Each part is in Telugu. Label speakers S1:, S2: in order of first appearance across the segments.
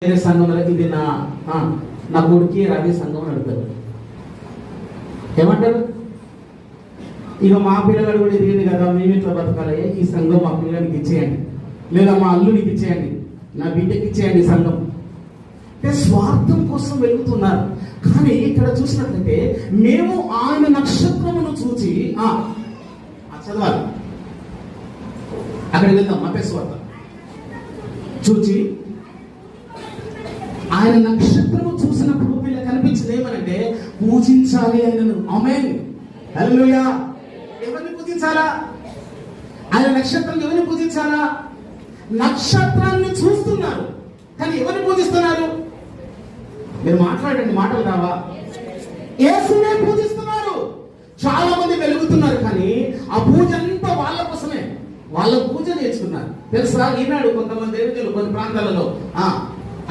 S1: వేరే సంఘంలో ఇది నా కొడుకి రవి సంఘం నడుపుతారు. ఏమంటారు? ఇక మా పిల్లగాడు కూడా ఎదిగింది కదా, మేము ఇట్లా బతకాలి, ఈ సంఘం మా పిల్లగానికి ఇచ్చేయండి, లేదా మా అల్లునికి ఇచ్చేయండి, నా బిడ్డకి ఇచ్చేయండి సంఘం. అంటే స్వార్థం కోసం వెళ్తున్నారు. కానీ ఇక్కడ చూసినట్లయితే మేము ఆయన నక్షత్రమును చూచి చదవాలి, అక్కడికి వెళ్తాం. మత్తయి సువార్త చూచి ఆయన నక్షత్రము చూసినప్పుడు వీళ్ళకి కనిపించింది ఏమనంటే పూజించాలి ఆయనను. ఆమేన్, హల్లెలూయా. ఎవరిని పూజించాలా? ఆయన నక్షత్రం ఎవరిని పూజించాలా? నక్షత్రాన్ని చూస్తున్నారు, కానీ ఎవరిని పూజిస్తున్నారు? మీరు మాట్లాడండి, మాటలు రావా? యేసునే పూజిస్తున్నారు. చాలా మంది వెలుగుతున్నారు, కానీ ఆ పూజ అంతా వాళ్ళ కోసమే. వాళ్ళ పూజ నేర్చుకున్నారు. తెలుసా, ఈనాడు కొంతమంది దేవతలు కొన్ని ప్రాంతాలలో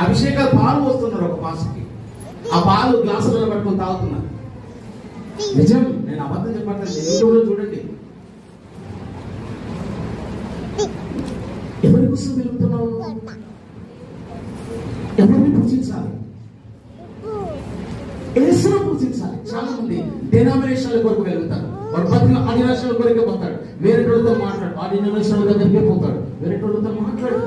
S1: అభిషేకాలు పాలు పోస్తున్నారు. ఒక పాస్కి ఆ పాలు గ్లాసులలో పట్టుకొని తాగుతున్నారు. నిజం, నేను అబద్ధం చెప్పట్లేదు. యూట్యూబ్లో చూడండి. ఎవరి కోసం వెలుగుతున్నావు? ఎవరిని పూజించాలి? యేసును పూజించాలి. చాలా మంది డినామినేషన్ల కొరకు వెలుగుతారు. వాడు బతికిన అడినాషన్ల కొరకే పోతాడు. వేరే వాళ్ళతో మాట్లాడు, ఆ డినామినేషన్ల దగ్గరికే పోతాడు, వేరే వాళ్ళతో మాట్లాడు.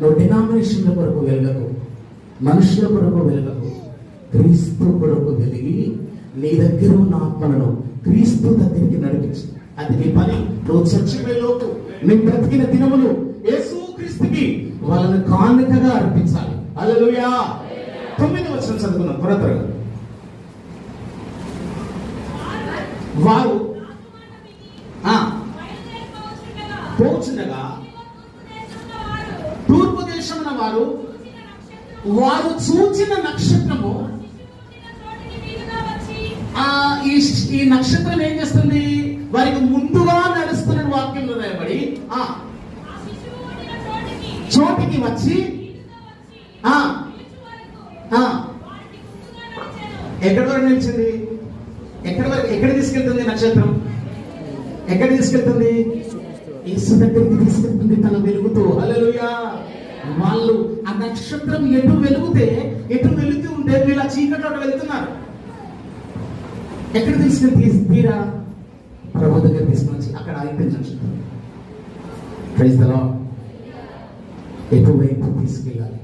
S1: నువ్వు డినామినేషన్ల కొరకు వెలగకు, మనుషుల కొరకు వెలగకు, క్రీస్తు కొరకు వెలిగి నీ దగ్గర ఉన్న ఆత్మలను క్రీస్తు దగ్గరికి నడిపించు. అది నీ పని. నువ్వు చచ్చిపోయేలోపు నీ బ్రతికిన దినములు యేసు క్రీస్తుకి వాళ్ళని కానుకగా అర్పించాలి. హల్లెలూయా. 9వ వచనం చదువుకున్నాం త్వరగా. వారు పోచుండగా తూర్పు దేశమున వారు చూచిన నక్షత్రము, ఈ నక్షత్రం ఏం చేస్తుంది? వారికి ముందుగా నడుస్తున్న వాక్యంలో రాయబడి చోటికి వచ్చి ఎక్కడి వరకు నిలిచింది? ఎక్కడ తీసుకెళ్తుంది నక్షత్రం? ఎక్కడ తీసుకెళ్తుంది? యేసు దగ్గరికి తీసుకెళ్తుంది తన వెలుగుతో. హల్లెలూయా. వాళ్ళు ఆ నక్షత్రం ఎటు వెలుగుతూ ఉంటే వీళ్ళ చీకట్లో వెళ్తున్నారు. ఎక్కడ తీసుకెళ్తే తీరా ప్రభు దగ్గర తీసుకొచ్చి అక్కడ ఆగిపోయింది నక్షత్రం. Praise the lord. ఎటువైపు తీసుకెళ్ళాలి?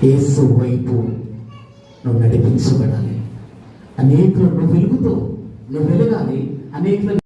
S1: యేసు వైపు నువ్వు నడిపించబడాలి. అనేకులు నువ్వు వెలుగుతో నువ్వు వెలగాలి. అనేకులు